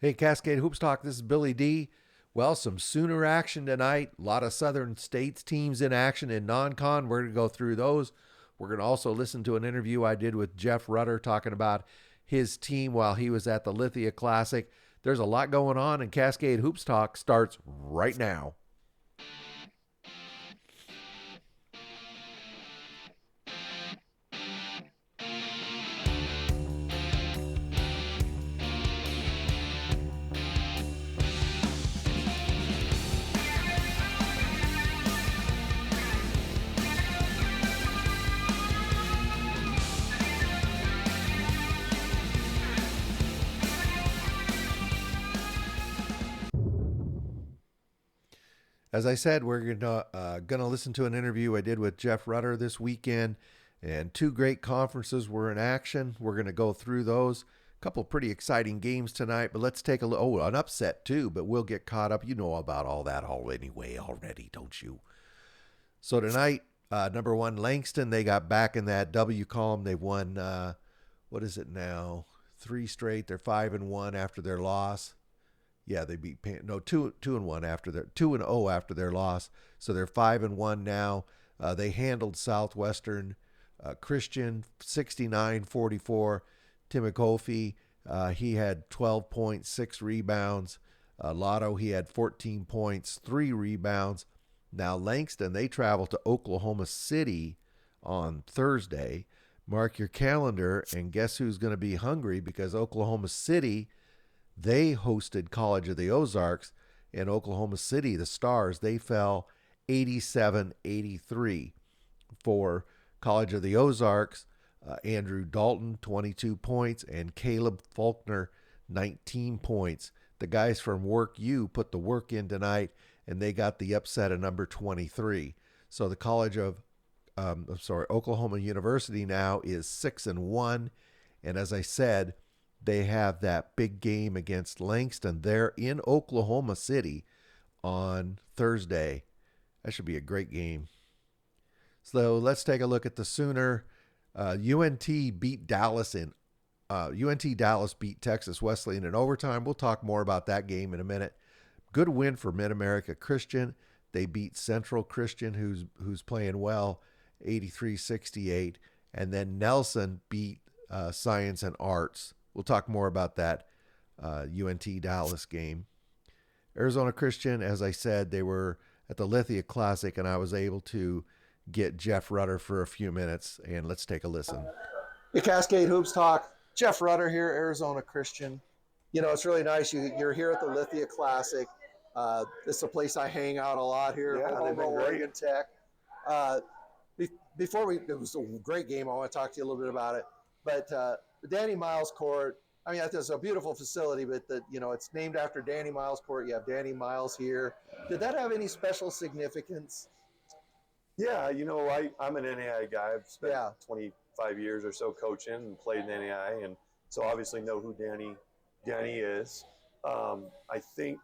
Hey, Cascade Hoops Talk, this is Billy D. Well, some Sooner action tonight. A lot of Southern States teams in action in non-con. We're going to go through those. We're going to also listen to an interview I did with Jeff Rutter talking about his team while he was at the Lithia Classic. There's a lot going on, and Cascade Hoops Talk starts right now. As I said, we're gonna listen to an interview I did with Jeff Rutter this weekend, and two great conferences were in action. We're gonna go through those. A couple pretty exciting games tonight, but let's take a look. Oh, an upset too, but we'll get caught up. You know about all that already, don't you? So tonight, number one, Langston, they got back in that W column. They won. What is it now? Three straight. They're 5-1 after their loss. Yeah, they beat two and one after their 2-0 after their loss. So they're 5-1 now. They handled Southwestern Christian 69-44. Timikofi, he had 12 points, 6 rebounds. Lotto, he had 14 points, 3 rebounds. Now Langston, they travel to Oklahoma City on Thursday. Mark your calendar, and guess who's going to be hungry? Because Oklahoma City, they hosted College of the Ozarks. In Oklahoma City, the Stars, they fell 87-83. For College of the Ozarks, Andrew Dalton, 22 points, and Caleb Faulkner, 19 points. The guys from Work U put the work in tonight, and they got the upset of number 23. So the Oklahoma University now is 6-1, and as I said, they have that big game against Langston there in Oklahoma City on Thursday. That should be a great game. So let's take a look at the Sooner. UNT beat Dallas in UNT Dallas beat Texas Wesleyan in overtime. We'll talk more about that game in a minute. Good win for Mid-America Christian. They beat Central Christian, who's playing well, 83-68. And then Nelson beat Science and Arts. We'll talk more about that UNT Dallas game. Arizona Christian, as I said, they were at the Lithia Classic, and I was able to get Jeff Rutter for a few minutes, and let's take a listen. Hey, Cascade Hoops Talk. Jeff Rutter here, Arizona Christian. You know, it's really nice. You're here at the Lithia Classic. This is a place I hang out a lot here. Yeah, they've been great. Oregon Tech. It was a great game. I want to talk to you a little bit about it. But the Danny Miles Court, I mean, it's a beautiful facility, but it's named after Danny Miles Court. You have Danny Miles here. Did that have any special significance? Yeah, I'm an NAIA guy. I've spent 25 years or so coaching and played in NAIA, and so obviously know who Danny is. I think,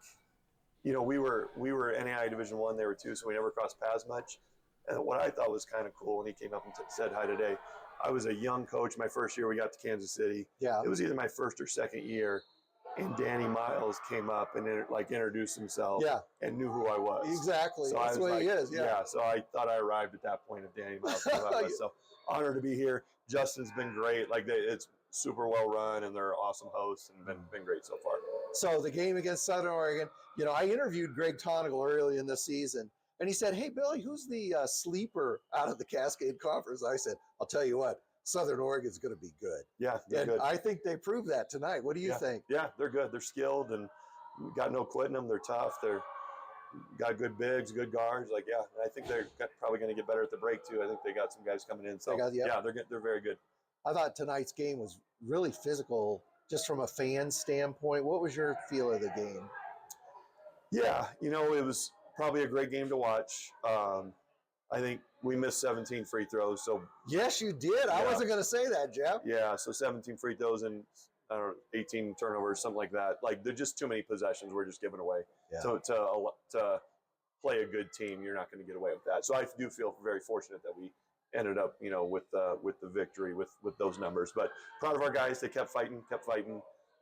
we were NAIA Division I, they were 2, so we never crossed paths much. And what I thought was kind of cool when he came up and said hi today, I was a young coach. My first year we got to Kansas City. Yeah. It was either my first or second year, and Danny Miles came up and introduced himself and knew who I was. Exactly. So that's what he is. Yeah. So I thought I arrived at that point of Danny Miles came up. So honored to be here. Justin's been great. It's super well run, and they're awesome hosts and been great so far. So the game against Southern Oregon, I interviewed Greg Tonigal early in the season, and he said, "Hey, Billy, who's the sleeper out of the Cascade Conference?" I said, "I'll tell you what, Southern Oregon's going to be good." Yeah, they're good. I think they proved that tonight. What do you think? Yeah, they're good. They're skilled and got no quitting them. They're tough. They're got good bigs, good guards. And I think they're probably going to get better at the break too. I think they got some guys coming in. So they're very good. I thought tonight's game was really physical, just from a fan standpoint. What was your feel of the game? Yeah, it was probably a great game to watch. I think we missed 17 free throws. So yes, you did. I wasn't going to say that, Jeff. Yeah, so 17 free throws and 18 turnovers, something like that. They're just too many possessions we're just giving away. Yeah. To play a good team, you're not going to get away with that. So I do feel very fortunate that we ended up, with the victory with those numbers. But proud of our guys. They kept fighting.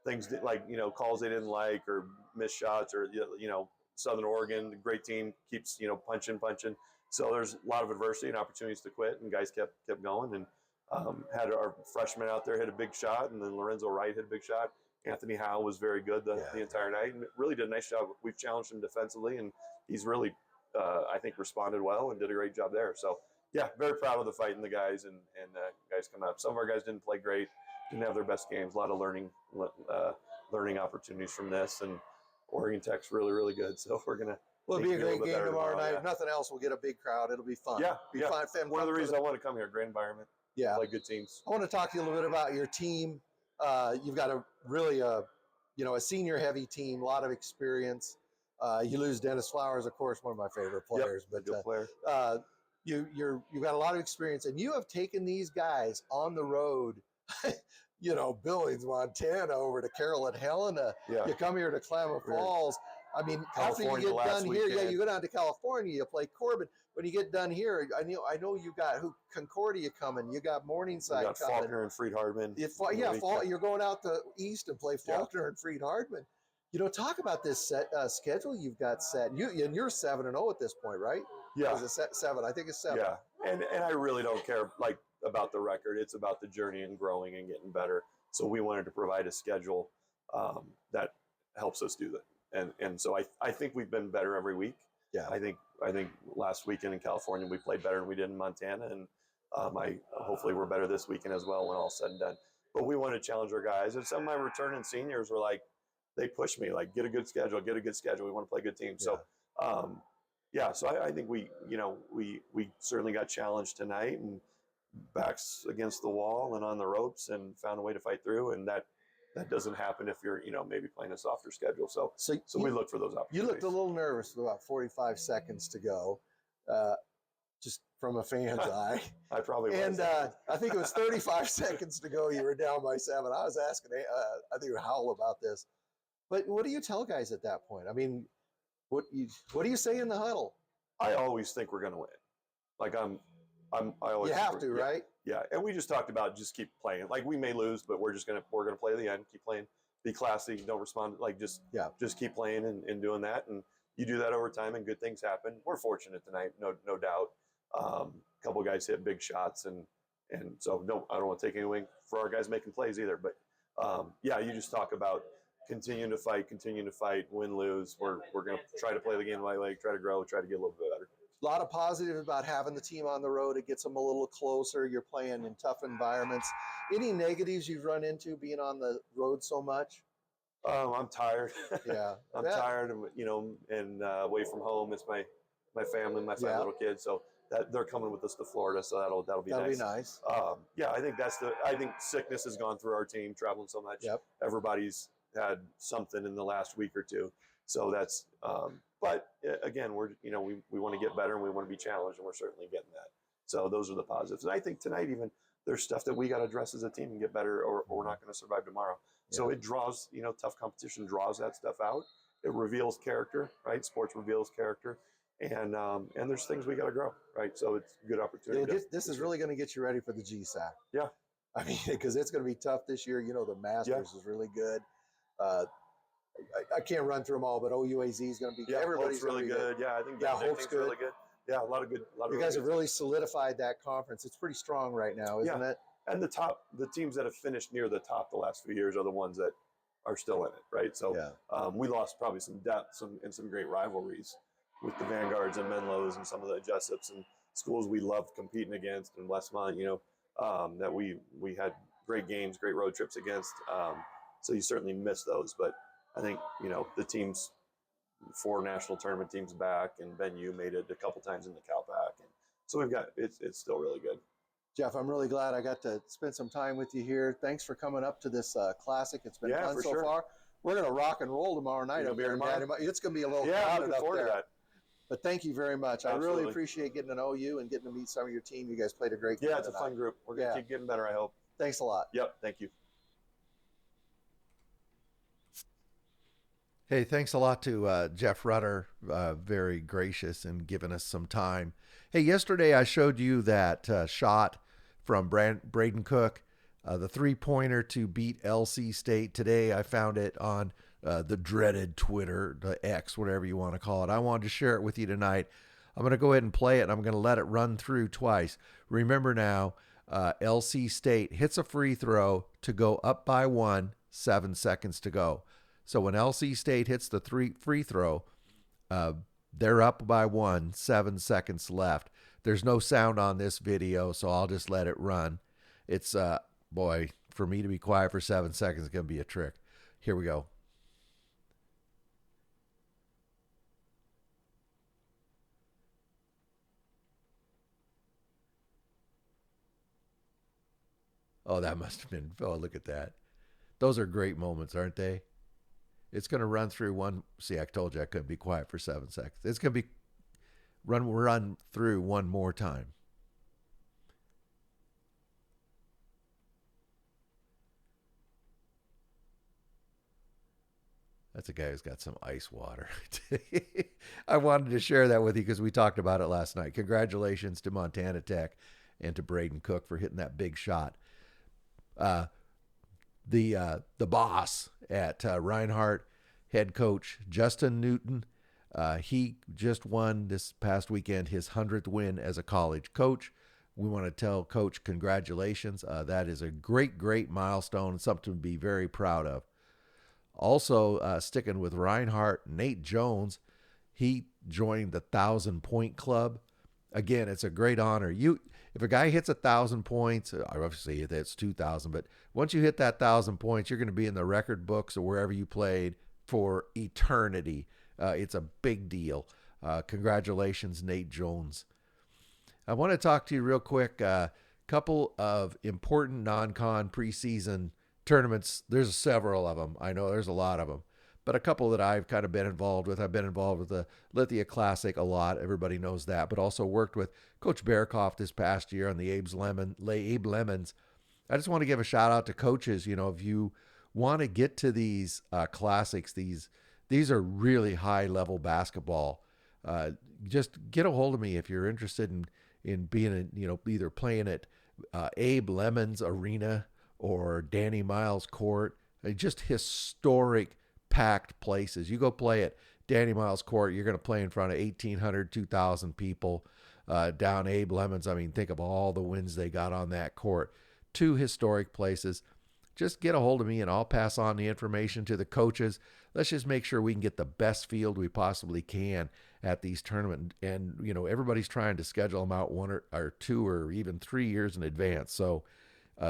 things that, like, calls they didn't like or missed shots, or Southern Oregon, great team, keeps punching. So there's a lot of adversity and opportunities to quit, and guys kept going, and had our freshman out there hit a big shot, and then Lorenzo Wright hit a big shot. Anthony Howe was very good the entire night, and really did a nice job. We've challenged him defensively, and he's really, I think, responded well and did a great job there. So yeah, very proud of the fight and the guys, and guys coming up. Some of our guys didn't play great, didn't have their best games. A lot of learning opportunities from this, and Oregon Tech's really, really good. So we're gonna. Well, it'll be a great game tomorrow night. Yeah. If nothing else, we'll get a big crowd. It'll be fun. Yeah, be fun. One of the reasons I want to come here, great environment. Yeah, play good teams. I want to talk to you a little bit about your team. You've got a really, a senior-heavy team, a lot of experience. You lose Dennis Flowers, of course, one of my favorite players. Yep, good player. You've got a lot of experience, and you have taken these guys on the road. Billings, Montana, over to Carroll and Helena. Yeah. You come here to Klamath Falls. I mean, California, after you get done here, you go down to California, you play Corbin. When you get done here, I know you got Concordia coming, you got Morningside got coming. Faulkner and Freed Hardman. You're going out the east and play Faulkner and Freed Hardman. Talk about this schedule you've got set. You're 7-0 at this point, right? Yeah. Is it 7? I think it's 7. Yeah, and I really don't care about the record. It's about the journey and growing and getting better. So we wanted to provide a schedule that helps us do that. And so I think we've been better every week. Yeah. I think last weekend in California we played better than we did in Montana, and hopefully we're better this weekend as well when all's said and done. But we want to challenge our guys, and some of my returning seniors were like, they pushed me like, get a good schedule. We want to play good teams. Yeah. So so I think we certainly got challenged tonight, and backs against the wall and on the ropes, and found a way to fight through, and that doesn't happen if you're maybe playing a softer schedule. So we look for those opportunities. You looked a little nervous with about 45 seconds to go, just from a fan's eye. I probably was. And I think it was 35 seconds to go. You were down by 7. I was asking, I think Howell about this. But what do you tell guys at that point? I mean, what do you say in the huddle? I always think we're going to win. Like I always. You have to, right? Yeah, and we just talked about just keep playing. Like, we may lose, but we're gonna play to the end. Keep playing. Be classy. Don't respond. Like, just keep playing and doing that. And you do that over time, and good things happen. We're fortunate tonight, no doubt. A couple of guys hit big shots, and so I don't want to take anything for our guys making plays either. But you just talk about continuing to fight, win, lose. We're gonna try to play the game the right way, try to grow, try to get a little bit better. A lot of positives about having the team on the road. It gets them a little closer. You're playing in tough environments. Any negatives you've run into being on the road so much? I'm tired. Yeah, I'm tired, and away from home. It's my family, my 5 little kids. So that they're coming with us to Florida. So that'll be nice. I think sickness has gone through our team, traveling so much. Yep. Everybody's had something in the last week or two. So that's. But again, we want to get better, and we want to be challenged, and we're certainly getting that. So those are the positives. And I think tonight even there's stuff that we got to address as a team and get better, or we're not going to survive tomorrow. Yeah. So it draws, tough competition draws that stuff out. It reveals character, right? Sports reveals character, and there's things we got to grow, right? So it's a good opportunity. This is really going to get you ready for the GSAC. Yeah. I mean, because it's going to be tough this year. The Masters is really good. I can't run through them all, but OUAZ is going to be. Everybody's really good. Yeah, I think Hope's good. Really good. Yeah, a lot of good. You guys have really solidified that conference. It's pretty strong right now, isn't it? And the teams that have finished near the top the last few years are the ones that are still in it, right? So we lost probably some depth, and some great rivalries with the Vanguards and Menlos and some of the Jessups and schools we loved competing against in Westmont. That we had great games, great road trips against. So you certainly miss those, but I think, the teams, 4 national tournament teams back, and Ben Yu made it a couple times in the CalPAC. And so we've got, it's still really good. Jeff, I'm really glad I got to spend some time with you here. Thanks for coming up to this classic. It's been fun so far. We're going to rock and roll tomorrow night up here in Daddy. It's going to be a little crowded up there. To that. But thank you very much. Absolutely. I really appreciate getting to know you and getting to meet some of your team. You guys played a great game. Yeah, it's a fun group. We're going to keep getting better, I hope. Thanks a lot. Yep, thank you. Hey, thanks a lot to Jeff Rutter, very gracious and giving us some time. Hey, yesterday I showed you that shot from Braden Cook The three-pointer to beat LC State today. I found it on the dreaded Twitter, the X, whatever you want to call it. I wanted to share it with you tonight. I'm going to go ahead and play it, and I'm going to let it run through twice. Remember now, LC State hits a free throw to go up by 1, 7 seconds to go. So when LC State hits the free throw, they're up by 1, 7 seconds left. There's no sound on this video, so I'll just let it run. It's, boy, for me to be quiet for 7 seconds is going to be a trick. Here we go. Oh, that must have been, oh, look at that. Those are great moments, aren't they? It's going to run through one. See, I told you I couldn't be quiet for 7 seconds. It's going to be run through one more time. That's a guy who's got some ice water. I wanted to share that with you because we talked about it last night. Congratulations to Montana Tech and to Braden Cook for hitting that big shot. The boss at Reinhardt, head coach Justin Newton, he just won this past weekend his 100th win as a college coach. We want to tell Coach congratulations. That is a great milestone and something to be very proud of. Also, sticking with Reinhardt, Nate Jones, he joined the 1,000-point club. Again, it's a great honor. If a guy hits 1,000 points, obviously that's 2,000, but once you hit that 1,000 points, you're going to be in the record books or wherever you played for eternity. It's a big deal. Congratulations, Nate Jones. I want to talk to you real quick. Couple of important non-con preseason tournaments. There's several of them. I know there's a lot of them, but a couple that I've kind of been involved with. I've been involved with the Lithia Classic a lot. Everybody knows that, but also worked with Coach Barakoff this past year on the Abe Lemons. I just want to give a shout out to coaches. You know, if you want to get to these classics, these are really high level basketball. Just get a hold of me if you're interested in being, either playing at Abe Lemons Arena or Danny Miles Court. Just historic packed places. You go play at Danny Miles Court, you're going to play in front of 1,800, 2,000 people. Down Abe Lemons, I mean, think of all the wins they got on that court. Two historic places. Just get a hold of me and I'll pass on the information to the coaches. Let's just make sure we can get the best field we possibly can at these tournaments. And, everybody's trying to schedule them out 1 or 2 or even 3 years in advance. So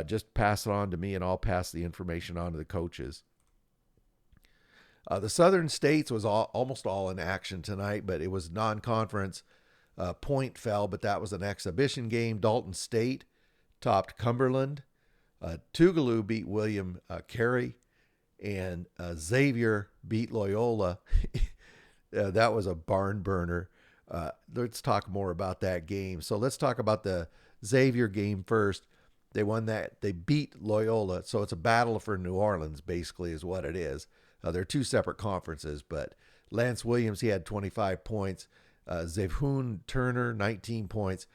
just pass it on to me and I'll pass the information on to the coaches. The Southern States was almost all in action tonight, but it was non-conference. Point fell, but that was an exhibition game. Dalton State topped Cumberland. Tougaloo beat William Carey, and Xavier beat Loyola. That was a barn burner. Let's talk more about that game. So let's talk about the Xavier game first. They won that. They beat Loyola, so it's a battle for New Orleans, basically, is what it is. They're two separate conferences, but Lance Williams, he had 25 points. Zevhoon Turner, 19 points.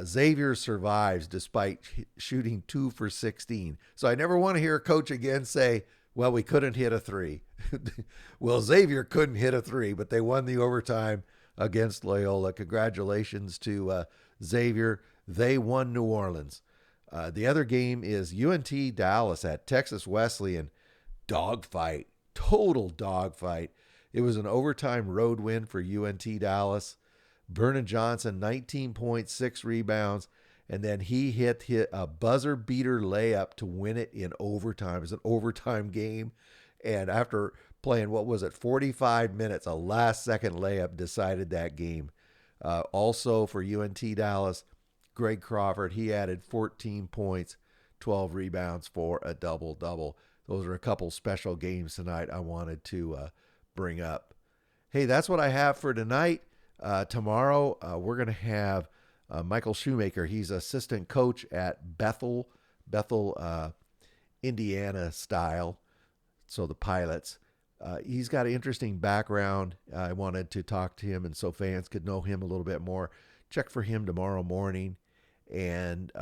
Xavier survives despite shooting 2 for 16. So I never want to hear a coach again say, well, we couldn't hit a 3. Well, Xavier couldn't hit a 3, but they won the overtime against Loyola. Congratulations to Xavier. They won New Orleans. The other game is UNT Dallas at Texas Wesleyan. Dogfight. Total dogfight. It was an overtime road win for UNT Dallas. Vernon Johnson, 19.6 rebounds, and then he hit a buzzer beater layup to win it in overtime. It was an overtime game, and after playing, 45 minutes, a last-second layup decided that game. Also for UNT Dallas, Greg Crawford, he added 14 points, 12 rebounds for a double-double. Those are a couple special games tonight I wanted to bring up. Hey, that's what I have for tonight. Tomorrow, we're going to have Michael Shoemaker. He's assistant coach at Bethel, Indiana style. So the Pilots. He's got an interesting background. I wanted to talk to him, and so fans could know him a little bit more. Check for him tomorrow morning, and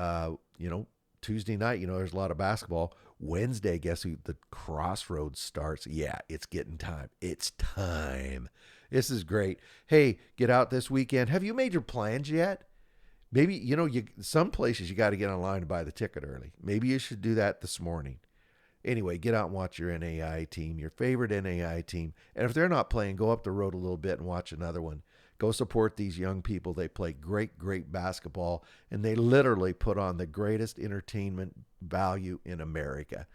Tuesday night, there's a lot of basketball. Wednesday, guess who? The Crossroads starts. Yeah, it's getting time. It's time. This is great. Hey, get out this weekend. Have you made your plans yet? Maybe, some places you got to get online to buy the ticket early. Maybe you should do that this morning. Anyway, get out and watch your NAIA team, your favorite NAIA team. And if they're not playing, go up the road a little bit and watch another one. Go support these young people. They play great, great basketball, and they literally put on the greatest entertainment value in America.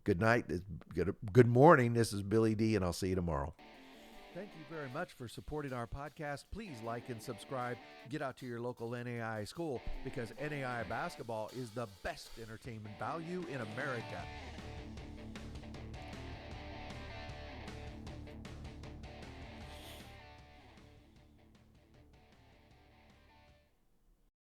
Good night. Good morning. This is Billy D, and I'll see you tomorrow. Thank you very much for supporting our podcast. Please like and subscribe. Get out to your local NAIA school, because NAIA basketball is the best entertainment value in America.